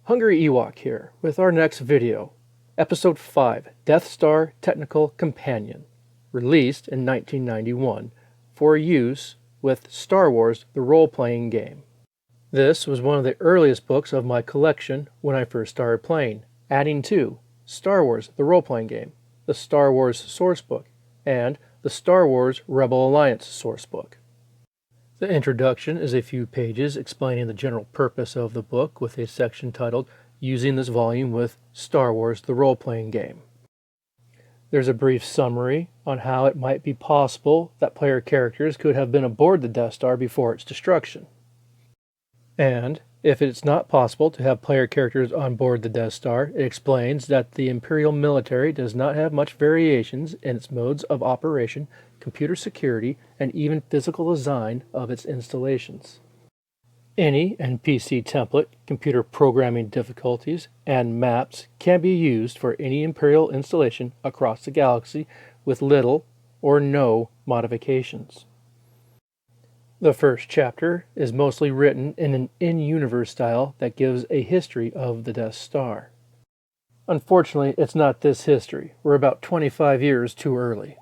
Hungry Ewok here with our next video, Episode 5, Death Star Technical Companion, released in 1991 for use with Star Wars the role-playing game. This was one of the earliest books of my collection when I first started playing, adding to Star Wars the role-playing game, the Star Wars sourcebook, and the Star Wars Rebel Alliance sourcebook. The introduction is a few pages explaining the general purpose of the book with a section titled Using this volume with Star Wars the role-playing game. There's a brief summary on how it might be possible that player characters could have been aboard the Death Star before its destruction. And if it's not possible to have player characters on board the Death Star, it explains that the Imperial military does not have much variations in its modes of operation, computer security, and even physical design of its installations. Any NPC template, computer programming difficulties, and maps can be used for any Imperial installation across the galaxy with little or no modifications. The first chapter is mostly written in an in-universe style that gives a history of the Death Star. Unfortunately, it's not this history. We're about 25 years too early.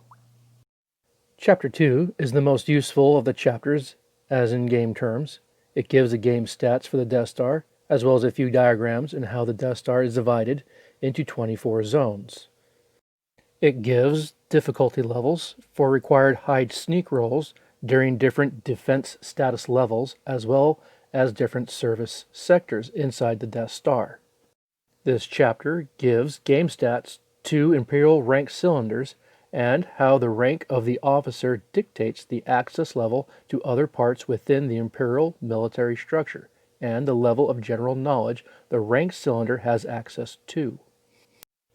Chapter 2 is the most useful of the chapters, as in game terms. It gives the game stats for the Death Star, as well as a few diagrams on how the Death Star is divided into 24 zones. It gives difficulty levels for required hide-sneak rolls during different defense status levels, as well as different service sectors inside the Death Star. This chapter gives game stats to Imperial rank cylinders and how the rank of the officer dictates the access level to other parts within the Imperial military structure, and the level of general knowledge the rank cylinder has access to.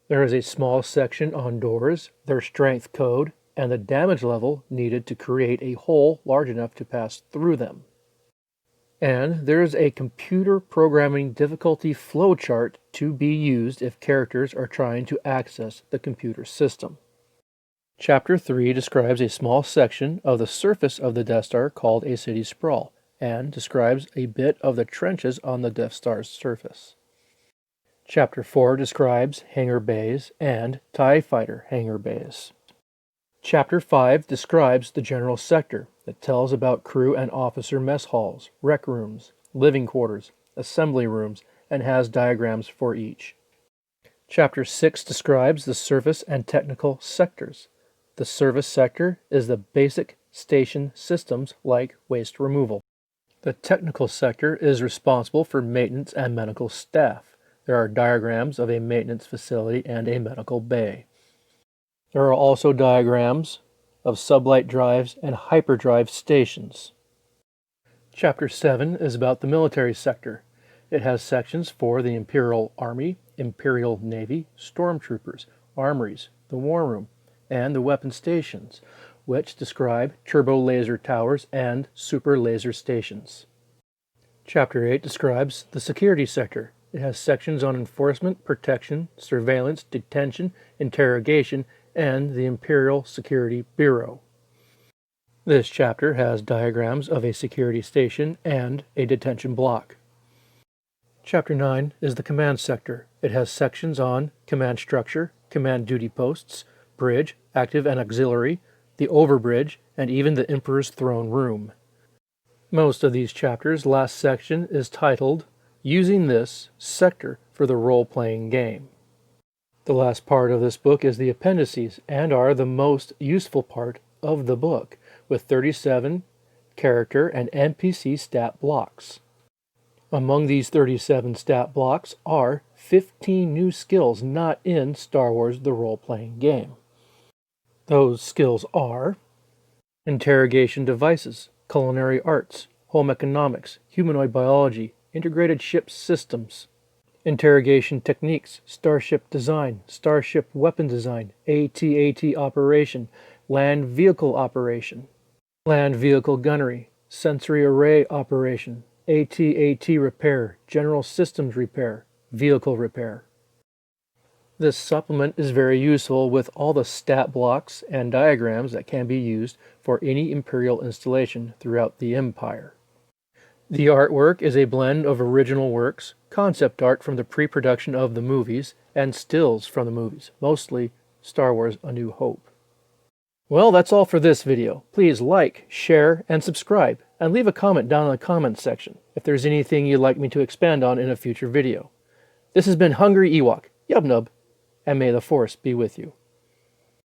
There is a small section on doors, their strength code, and the damage level needed to create a hole large enough to pass through them. And there is a computer programming difficulty flowchart to be used if characters are trying to access the computer system. Chapter 3 describes a small section of the surface of the Death Star called a city sprawl, and describes a bit of the trenches on the Death Star's surface. Chapter 4 describes hangar bays and TIE fighter hangar bays. Chapter 5 describes the general sector that tells about crew and officer mess halls, rec rooms, living quarters, assembly rooms, and has diagrams for each. Chapter 6 describes the service and technical sectors. The service sector is the basic station systems like waste removal. The technical sector is responsible for maintenance and medical staff. There are diagrams of a maintenance facility and a medical bay. There are also diagrams of sublight drives and hyperdrive stations. Chapter 7 is about the military sector. It has sections for the Imperial Army, Imperial Navy, Stormtroopers, Armories, the War Room, and the weapon stations, which describe turbo laser towers and super laser stations. Chapter 8 describes the security sector. It has sections on enforcement, protection, surveillance, detention, interrogation, and the Imperial Security Bureau. This chapter has diagrams of a security station and a detention block. Chapter 9 is the command sector. It has sections on command structure, command duty posts, bridge, active and auxiliary, the overbridge, and even the Emperor's throne room. Most of these chapters' last section is titled Using this sector for the role-playing game. The last part of this book is the appendices, and are the most useful part of the book, with 37 character and NPC stat blocks. Among these 37 stat blocks are 15 new skills not in Star Wars the role-playing game. Those skills are interrogation devices, culinary arts, home economics, humanoid biology, integrated ship systems, interrogation techniques, starship design, starship weapon design, AT-AT operation, land vehicle operation, land vehicle gunnery, sensory array operation, AT-AT repair, general systems repair, vehicle repair. This supplement is very useful with all the stat blocks and diagrams that can be used for any Imperial installation throughout the Empire. The artwork is a blend of original works, concept art from the pre-production of the movies, and stills from the movies, mostly Star Wars: A New Hope. Well, that's all for this video. Please like, share, and subscribe, and leave a comment down in the comments section if there's anything you'd like me to expand on in a future video. This has been Hungry Ewok, Yub Nub, and may the Force be with you.